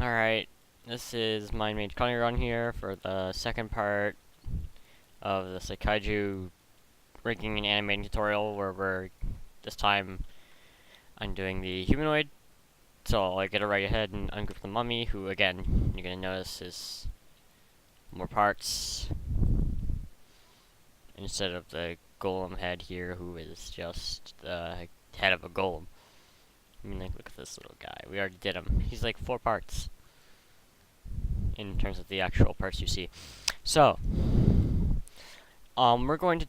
Alright, this is my main Connie run here for the second part of the Sekaiju rigging and animating tutorial, where this time I'm doing the humanoid. So I get right ahead and ungroup the mummy, who again, you're gonna notice is more parts instead of the golem head here, who is just the head of a golem. I mean, like, look at this little guy. We already did him. He's like 4 parts in terms of the actual parts you see. So, we're going to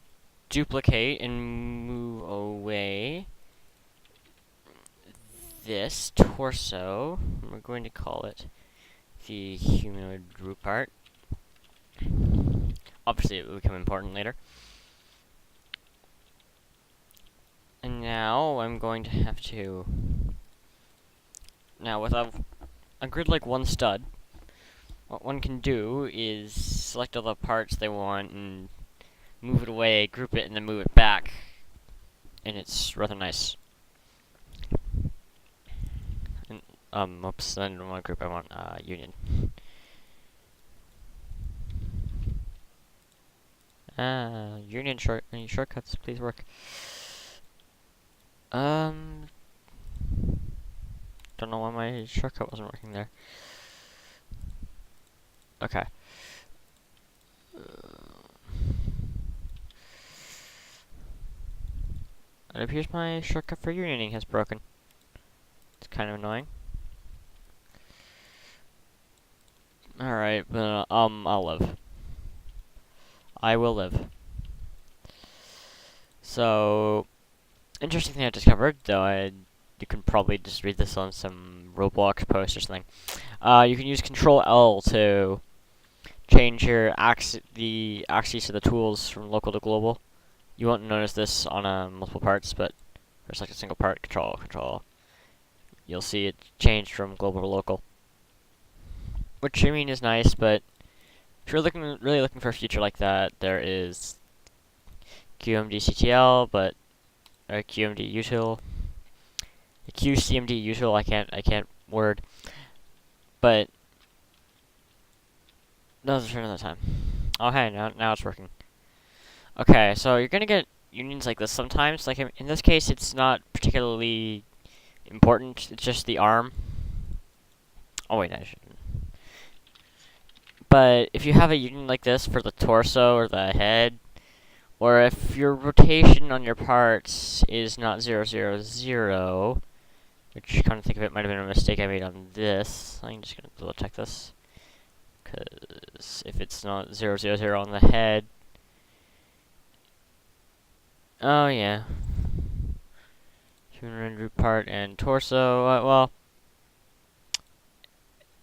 duplicate and move away this torso. We're going to call it the humanoid root part. Obviously, it will become important later. And now I'm going to have to... Now, with a grid like one stud, what one can do is select all the parts they want and move it away, group it, and then move it back. And it's rather nice. And, oops, I don't want group, I want, union. Union any shortcuts, please work. Don't know why my shortcut wasn't working there. Okay. It appears my shortcut for unioning has broken. It's kind of annoying. Alright, but, I'll live. I will live. So, interesting thing I discovered, though you can probably just read this on some Roblox post or something. You can use Control L to change your the axes of the tools from local to global. You won't notice this on multiple parts, but there's like a single part, Control. You'll see it changed from global to local, which I mean is nice. But if you're really looking for a feature like that, there is QMD-CTL, but QMD-util. QCMD-util, I can't word. But those are for another time. Oh hey, now it's working. Okay, so you're gonna get unions like this sometimes. Like in this case, it's not particularly important. It's just the arm. Oh wait, I shouldn't. But if you have a union like this for the torso or the head, or if your rotation on your parts is not 0, 0, 0, which, kind of think of it, might have been a mistake I made on this. I'm just gonna double check this, because if it's not 0, 0, 0 on the head, oh yeah, human root part and torso. Well,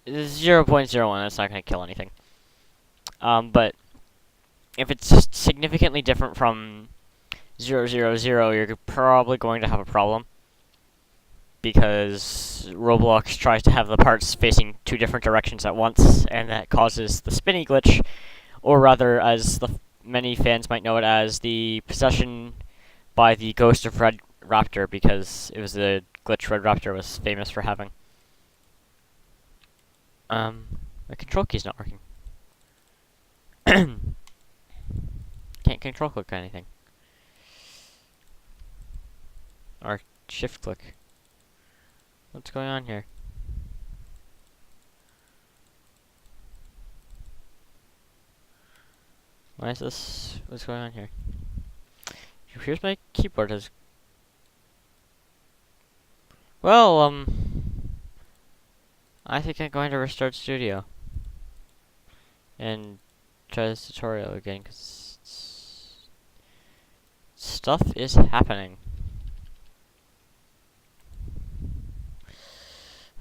0.01. That's not gonna kill anything. But if it's significantly different from 0, 0, 0, you're probably going to have a problem, because Roblox tries to have the parts facing 2 different directions at once, and that causes the spinny glitch, or rather, as many fans might know it as, the possession by the ghost of Red Raptor, because it was the glitch Red Raptor was famous for having. My control key's not working. Can't control click anything. Or shift click. What's going on here? Why is this? What's going on here? Here's my keyboard has... Well, I think I'm going to restart Studio and try this tutorial again, because stuff is happening.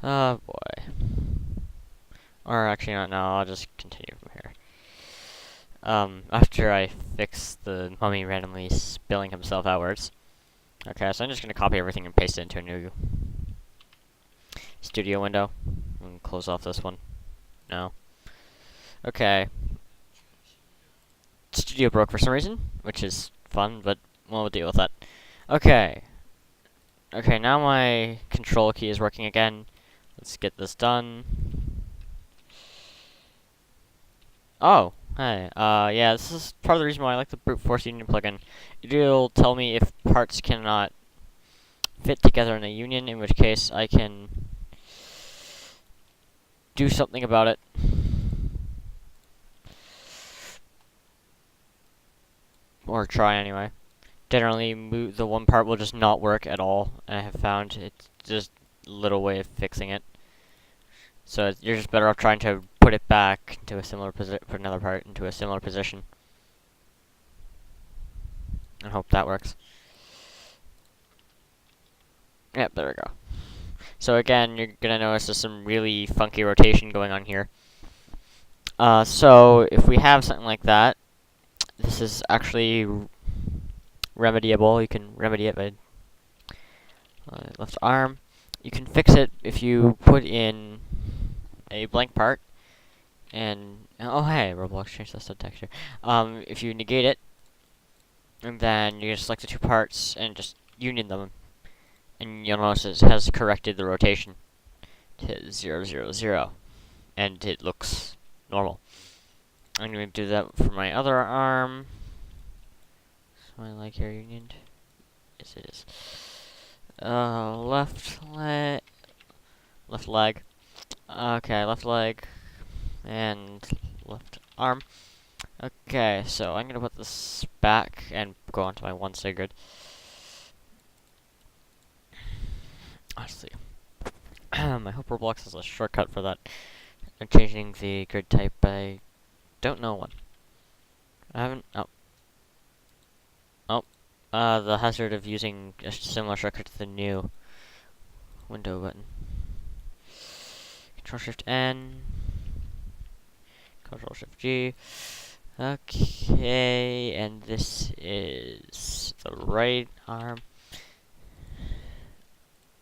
Oh boy. Or actually not, no, I'll just continue from here. After I fix the mummy randomly spilling himself outwards. Okay, so I'm just gonna copy everything and paste it into a new studio window. And close off this one. No. Okay. Studio broke for some reason, which is fun, but we'll deal with that. Okay. Okay, now my control key is working again. Let's get this done. Oh, hey. Yeah, this is part of the reason why I like the brute force union plugin. It'll tell me if parts cannot fit together in a union, in which case I can do something about it. Or try anyway. Generally, the one part will just not work at all. I have found it's just a little way of fixing it. So you're just better off trying to put it back into a similar position, put another part into a similar position, and hope that works. Yep, there we go. So again, you're gonna notice there's some really funky rotation going on here. So if we have something like that, this is actually remediable. You can remedy it by left arm. You can fix it if you put in a blank part, and oh hey, Roblox changed the stud texture. If you negate it, and then you just select the two parts and just union them, and you'll notice it has corrected the rotation to 0, 0, 0, and it looks normal. I'm going to do that for my other arm. So I like your unioned. Yes, it is. Left leg. Okay, left leg and left arm. Okay, so I'm gonna put this back and go on to my one sig grid. Honestly, I hope Roblox has a shortcut for that. I'm changing the grid type, but I don't know one. I haven't. The hazard of using a similar shortcut to the new window button. Control Shift N. Control Shift G. Okay, and this is the right arm.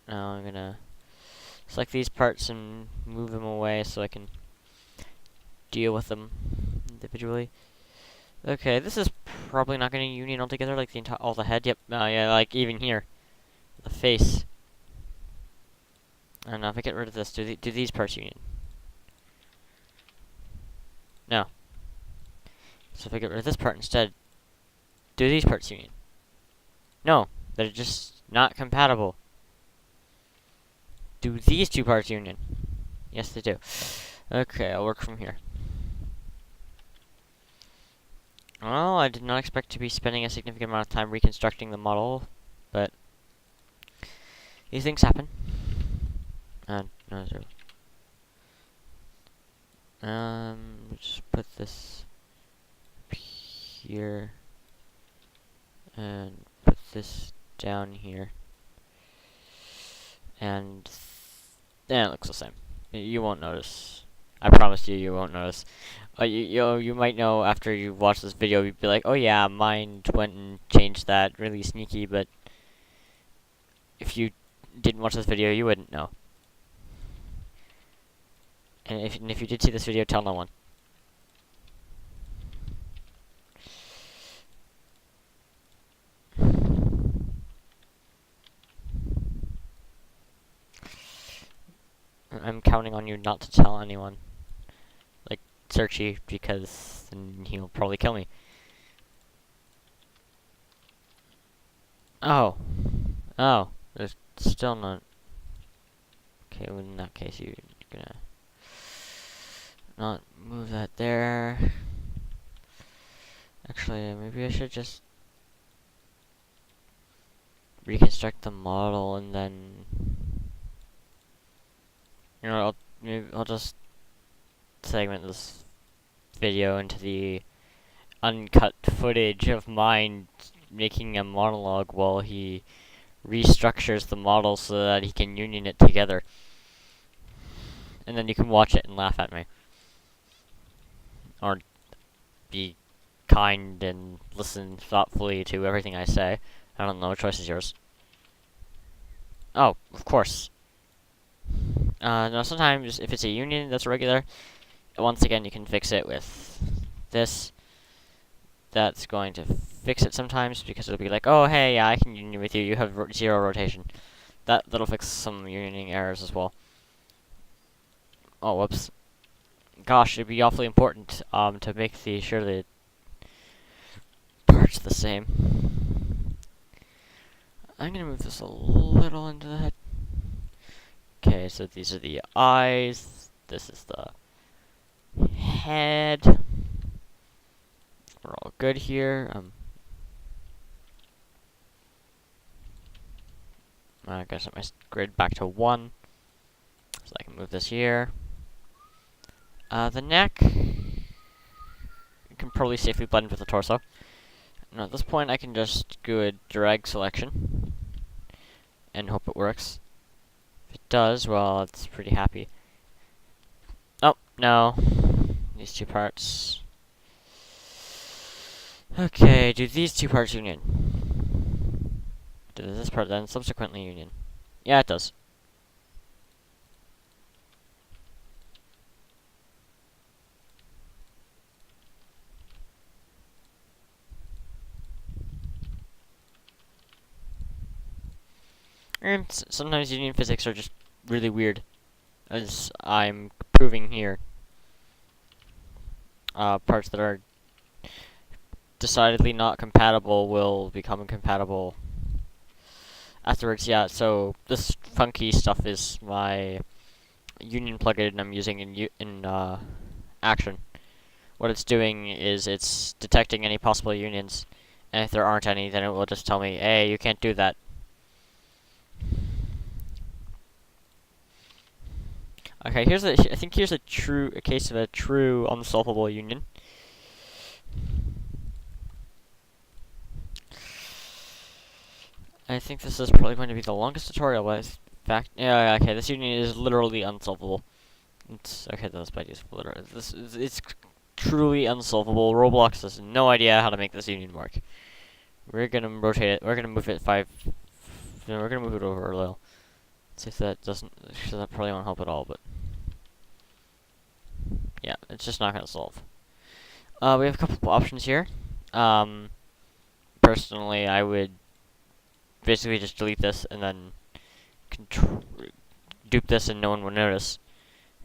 Now I'm gonna select these parts and move them away so I can deal with them individually. Okay, this is probably not gonna union all together, like all the head. Yep, yeah, like even here, the face. I don't know if I get rid of this. Do these parts union? No. So if I get rid of this part instead, do these parts union? No, they're just not compatible. Do these two parts union? Yes, they do. Okay, I'll work from here. Well, I did not expect to be spending a significant amount of time reconstructing the model, but these things happen. No, zero. Just put this up here, and put this down here, and then it looks the same. You won't notice. I promise you, you won't notice. You might know after you watch this video, you'd be like, oh yeah, mine went and changed that really sneaky, but if you didn't watch this video, you wouldn't know. And if you did see this video, tell no one. I'm counting on you not to tell anyone. Like, Searchy, because then he'll probably kill me. Oh. Oh. There's still not... Okay, well in that case, you're gonna... not move that there. Actually, maybe I should just... reconstruct the model and then... You know, I'll just segment this video into the uncut footage of mine making a monologue while he restructures the model so that he can union it together. And then you can watch it and laugh at me. Or be kind and listen thoughtfully to everything I say. I don't know, choice is yours. Oh, of course. Now sometimes if it's a union that's regular, once again you can fix it with this. That's going to fix it sometimes because it'll be like, oh hey, yeah, I can union with you. You have 0 rotation. That'll fix some unioning errors as well. Oh, whoops. gosh, it'd be awfully important to make sure the parts the same. I'm gonna move this a little into the head. Okay, so these are the eyes. This is the head. We're all good here. I gotta set my grid back to 1, so I can move this here. The neck can probably safely blend with the torso. Now at this point, I can just do a drag selection and hope it works. If it does, well, it's pretty happy. Oh, no. These two parts. Okay, do these two parts union? Does this part then subsequently union? Yeah, it does. And sometimes union physics are just really weird, as I'm proving here. Parts that are decidedly not compatible will become compatible afterwards. Yeah, so this funky stuff is my union plugin I'm using in Action. What it's doing is it's detecting any possible unions, and if there aren't any, then it will just tell me, hey, you can't do that. Okay, I think here's a case of a true unsolvable union. I think this is probably going to be the longest tutorial, but in fact, yeah, okay, this union is literally unsolvable. It's okay, that's bad use of literally. It's truly unsolvable. Roblox has no idea how to make this union work. We're gonna rotate it. We're gonna move it 5. No, we're gonna move it over a little. Let's see if that doesn't. That probably won't help at all, but yeah, it's just not gonna solve. We have a couple of options here. Personally, I would basically just delete this and then dupe this and no one will notice.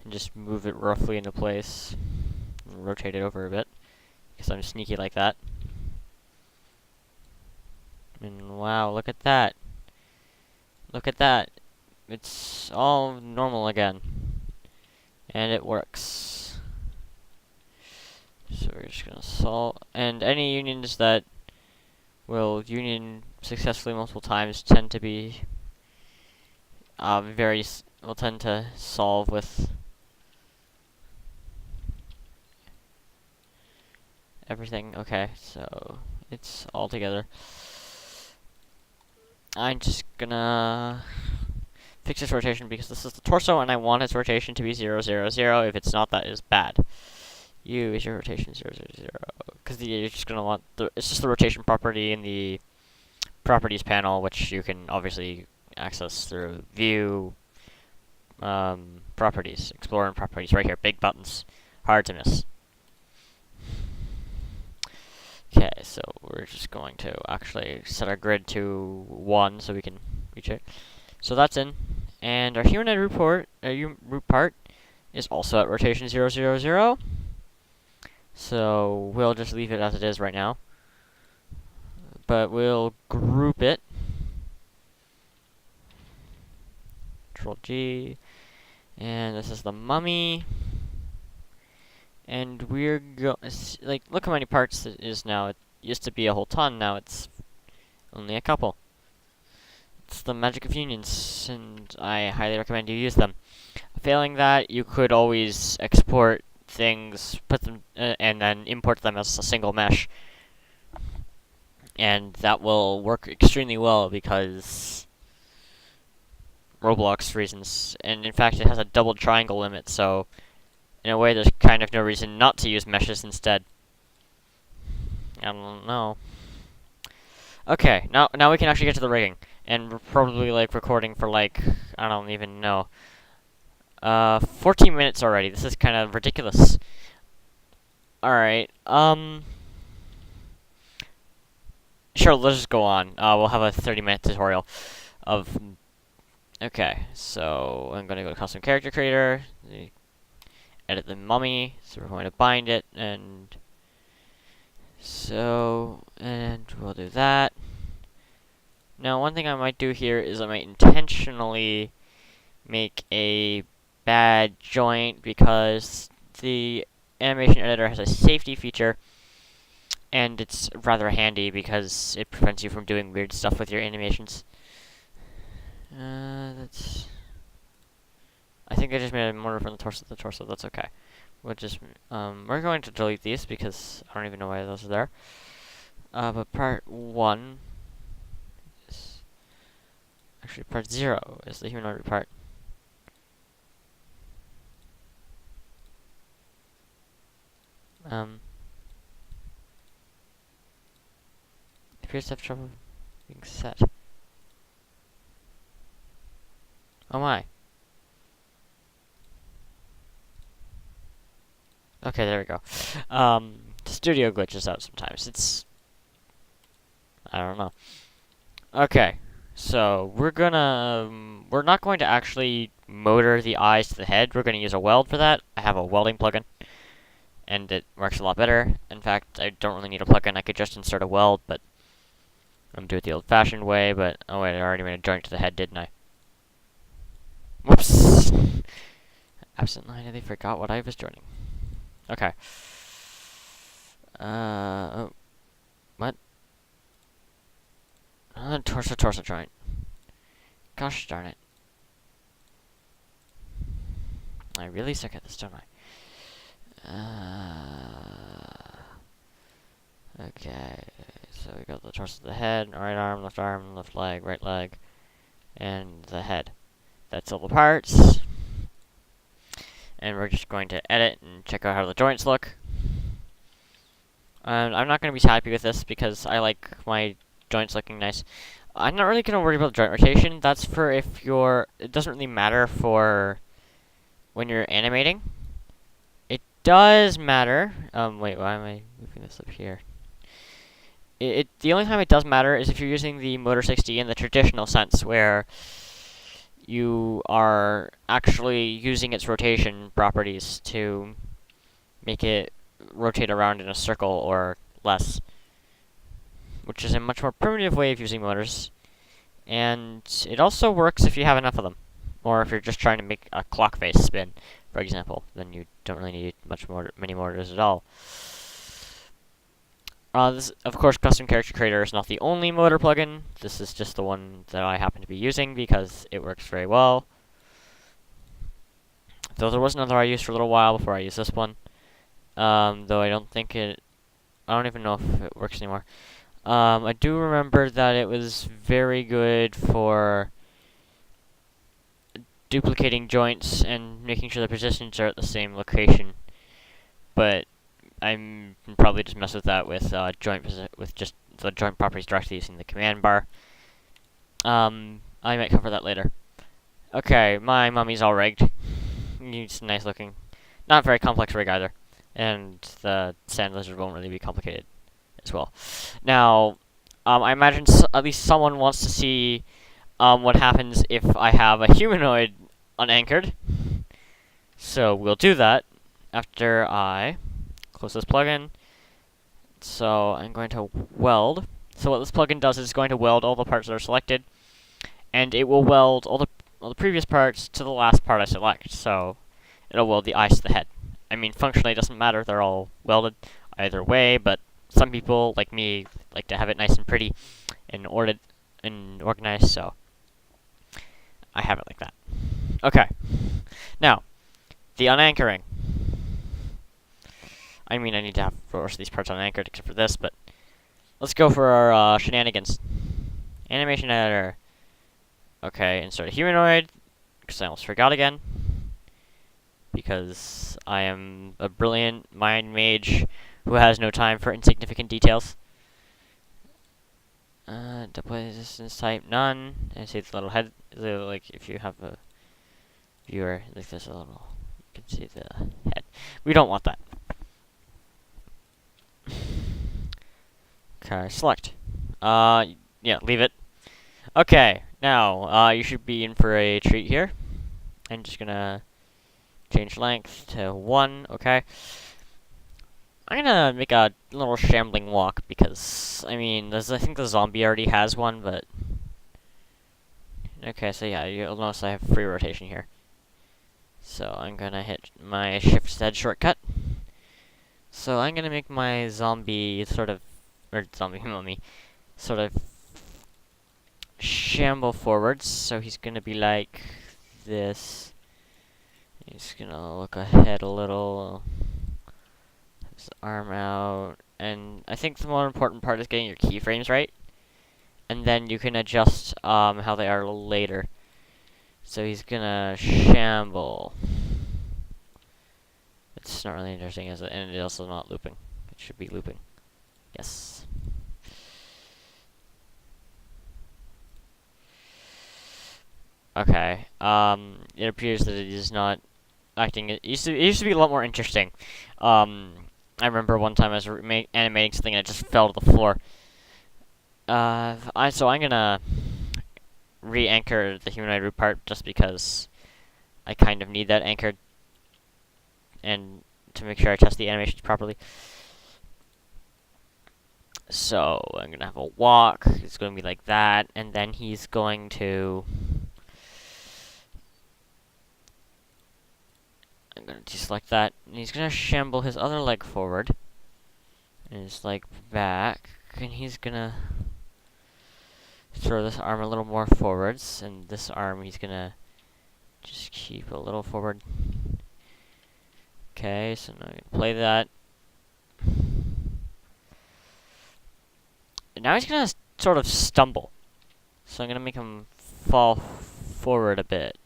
And just move it roughly into place. And rotate it over a bit. Because I'm sneaky like that. And wow, look at that. Look at that. It's all normal again. And it works. So we're just gonna solve. And any unions that will union successfully multiple times tend to be will tend to solve with everything. Okay, so it's all together. I'm just gonna fix this rotation because this is the torso and I want its rotation to be 0, 0, 0. If it's not, that is bad. Is your rotation 0, 0, 0. Because you're just gonna want it's just the rotation property in the properties panel, which you can obviously access through view, properties, explore and properties right here, big buttons, hard to miss. Okay, so we're just going to actually set our grid to 1 so we can reach it. So that's in, and our humanoid root part is also at rotation 0, 0, 0. So we'll just leave it as it is right now. But we'll group it. Control G. And this is the mummy. And we're like, look how many parts it is now. It used to be a whole ton, now it's only a couple. It's the magic of unions, and I highly recommend you use them. Failing that, you could always export things, put them, and then import them as a single mesh. And that will work extremely well because Roblox reasons. And in fact, it has a double triangle limit, so in a way, there's kind of no reason not to use meshes instead. I don't know. Okay, now we can actually get to the rigging. And we're probably, like, recording for, like, I don't even know. 14 minutes already. This is kind of ridiculous. Alright, sure, let's just go on. We'll have a 30-minute tutorial of... Okay, so I'm gonna go to Custom Character Creator, edit the mummy. So we're going to bind it, and we'll do that. Now, one thing I might do here is I might intentionally make a bad joint because the animation editor has a safety feature, and it's rather handy because it prevents you from doing weird stuff with your animations. I think I just made a motor from the torso, that's okay. We're going to delete these because I don't even know why those are there. But part 1 is, actually part 0 is the humanoid part. Appears to have trouble being set. Oh my. Okay, there we go. The studio glitches out sometimes. I don't know. Okay, so we're not going to actually motor the eyes to the head. We're gonna use a weld for that. I have a welding plugin, and it works a lot better. In fact, I don't really need a plugin. I could just insert a weld, but I'm doing it the old-fashioned way. But oh wait, I already made a joint to the head, didn't I? Whoops! Absentmindedly forgot what I was joining. Okay. Oh, what? Torso joint. Gosh darn it. I really suck at this, don't I? Okay. So we got the torso of the head, right arm, left leg, right leg, and the head. That's all the parts. And we're just going to edit and check out how the joints look. I'm not going to be happy with this because I like my joints looking nice. I'm not really going to worry about joint rotation. That's for if you're... It doesn't really matter for when you're animating. It does matter... wait, why am I moving this up here? The only time it does matter is if you're using the Motor 60 in the traditional sense, where you are actually using its rotation properties to make it rotate around in a circle or less, which is a much more primitive way of using motors. And it also works if you have enough of them, or if you're just trying to make a clock face spin, for example. Then you don't really need many motors at all. This, of course, Custom Character Creator is not the only motor plugin. This is just the one that I happen to be using because it works very well. Though there was another I used for a little while before I used this one. Though I don't even know if it works anymore. I do remember that it was very good for duplicating joints and making sure the positions are at the same location. But I can probably just mess with that with just the joint properties directly using the command bar. I might cover that later. Okay, my mummy's all rigged. It's nice looking. Not very complex rig either. And the sand lizard won't really be complicated as well. Now, I imagine at least someone wants to see what happens if I have a humanoid unanchored. So we'll do that after I close this plugin. So I'm going to weld. So what this plugin does is it's going to weld all the parts that are selected, and it will weld all the previous parts to the last part I select. So it'll weld the eyes to the head. I mean, functionally, it doesn't matter. They're all welded either way, but some people, like me, like to have it nice and pretty and organized, so I have it like that. Okay. Now, the unanchoring. I mean, I need to have, of course, these parts unanchored except for this, but let's go for our shenanigans. Animation editor. Okay, insert a humanoid, because I almost forgot again. Because I am a brilliant mind mage who has no time for insignificant details. Display resistance type none. And see the little head. Like if you have a viewer, like there's a little. You can see the head. We don't want that. Okay, select. Yeah, leave it. Okay, now you should be in for a treat here. I'm just gonna Change length to 1, okay. I'm gonna make a little shambling walk because, I mean, I think the zombie already has one, but... Okay, so yeah, you'll notice I have free rotation here. So I'm gonna hit my Shift Z shortcut. So I'm gonna make my zombie sort of, or zombie mummy, sort of shamble forwards. So he's gonna be like this. He's gonna look ahead a little. His arm out. And I think the more important part is getting your keyframes right. And then you can adjust how they are later. So he's gonna shamble. It's not really interesting, is it? And it's also not looping. It should be looping. Yes. Okay. It appears that it is not acting. It used to be a lot more interesting. I remember one time I was animating something and it just fell to the floor. So I'm gonna re-anchor the humanoid root part just because I kind of need that anchored and to make sure I test the animations properly. So I'm gonna have a walk. It's gonna be like that, and then he's going to. I'm gonna deselect that, and he's gonna shamble his other leg forward, and his leg back, and he's gonna throw this arm a little more forwards, and this arm he's gonna just keep a little forward. Okay, so now I can play that. And now he's gonna sort of stumble. So I'm gonna make him fall forward a bit.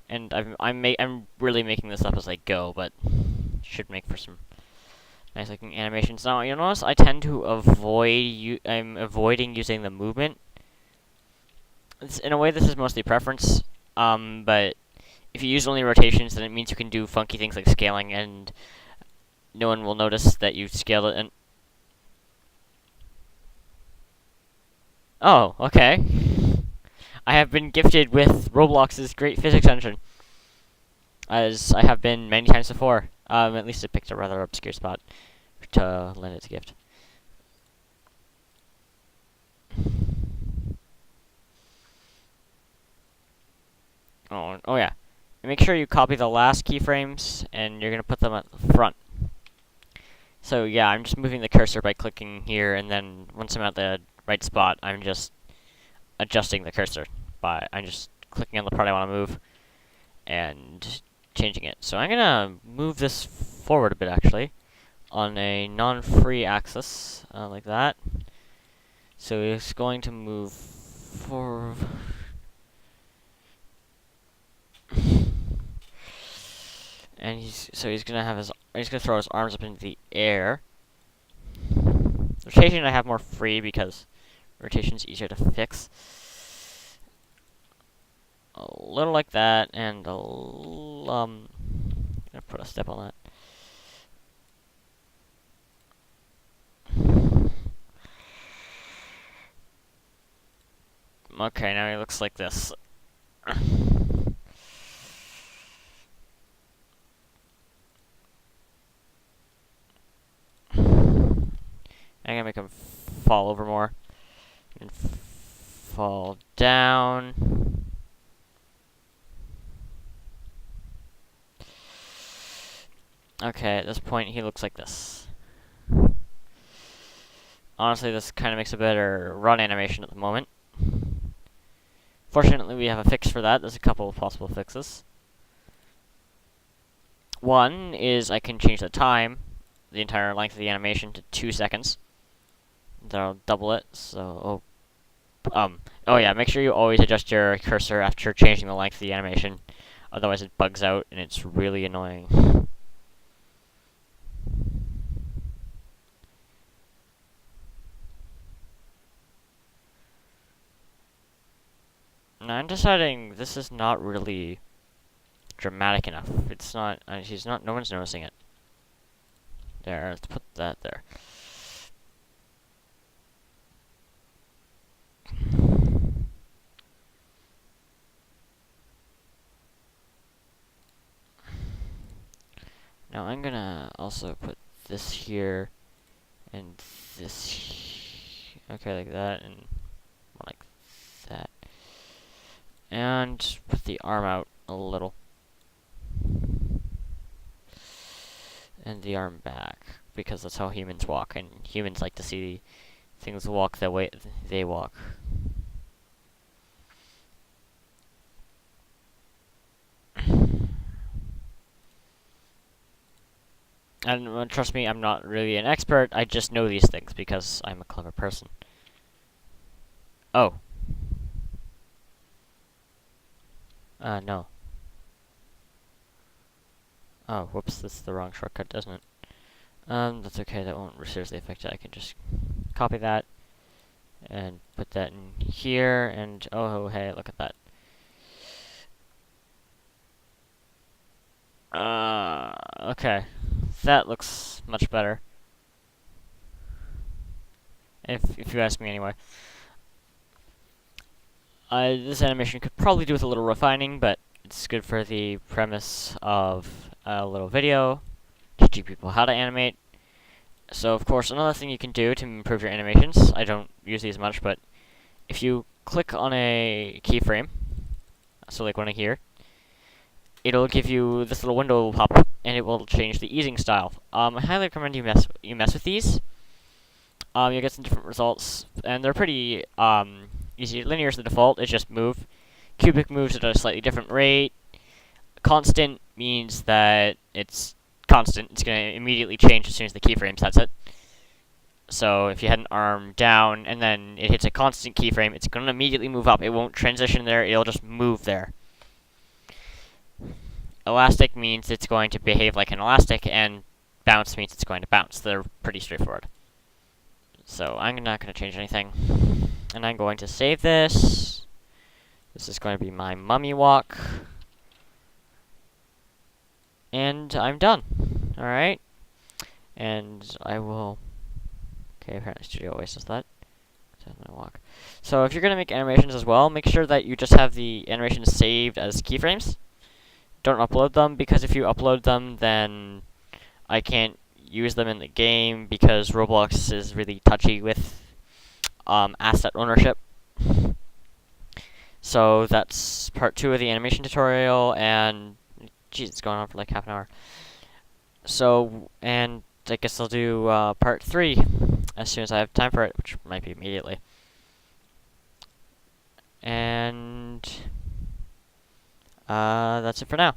And I'm really making this up as I go, but should make for some nice looking animations. Now you'll notice I tend to I'm avoiding using the movement. In a way, this is mostly preference. But if you use only rotations, then it means you can do funky things like scaling, and no one will notice that you scaled it. And oh, okay. I have been gifted with Roblox's great physics engine, as I have been many times before. At least it picked a rather obscure spot to lend its gift. Oh yeah. And make sure you copy the last keyframes, and you're gonna put them at the front. So yeah, I'm just moving the cursor by clicking here, and then once I'm at the right spot, I'm just adjusting the cursor I'm just clicking on the part I want to move and changing it. So I'm gonna move this forward a bit actually on a non-free axis like that. So it's going to move forward. And he's gonna throw his arms up into the air. Rotation I have more free because rotation's easier to fix. A little like that, and I'm gonna put a step on that. Okay, now he looks like this. I'm gonna make him fall over more and fall down. Okay, at this point he looks like this. Honestly, this kind of makes a better run animation at the moment. Fortunately, we have a fix for that. There's a couple of possible fixes. One is I can change the time, the entire length of the animation, to 2 seconds. That'll double it, so... Oh yeah, make sure you always adjust your cursor after changing the length of the animation. Otherwise it bugs out, and it's really annoying. Now I'm deciding this is not really dramatic enough. It's not, no one's noticing it. There, let's put that there. Now I'm gonna also put this here and this. Okay, like that, and like that. And put the arm out a little. And the arm back, because that's how humans walk, and humans like to see things walk the way they walk. And trust me, I'm not really an expert, I just know these things because I'm a clever person. Oh. No. Oh, whoops, this is the wrong shortcut, isn't it? That's okay, that won't seriously affect it. I can just copy that and put that in here, and oh, hey, look at that. Okay. That looks much better. If you ask me anyway. This animation could probably do with a little refining, but it's good for the premise of a little video, teaching people how to animate. So, of course, another thing you can do to improve your animations, I don't use these much, but if you click on a keyframe, so like one here, it'll give you this little window will pop up, and it will change the easing style. I highly recommend you mess with these. You'll get some different results, and they're pretty easy. Linear is the default; it's just move. Cubic moves at a slightly different rate. Constant means that it's constant. It's going to immediately change as soon as the keyframe sets it. So if you had an arm down and then it hits a constant keyframe, it's going to immediately move up. It won't transition there. It'll just move there. Elastic means it's going to behave like an elastic, and bounce means it's going to bounce. They're pretty straightforward. So I'm not going to change anything. And I'm going to save this. This is going to be my mummy walk. And I'm done. Alright. And I will... Okay, apparently Studio always does that. So if you're going to make animations as well, make sure that you just have the animations saved as keyframes. Don't upload them, because if you upload them, then I can't use them in the game, because Roblox is really touchy with asset ownership. So that's part 2 of the animation tutorial, and geez, it's going on for like half an hour. So, and I guess I'll do part 3 as soon as I have time for it, which might be immediately. And that's it for now.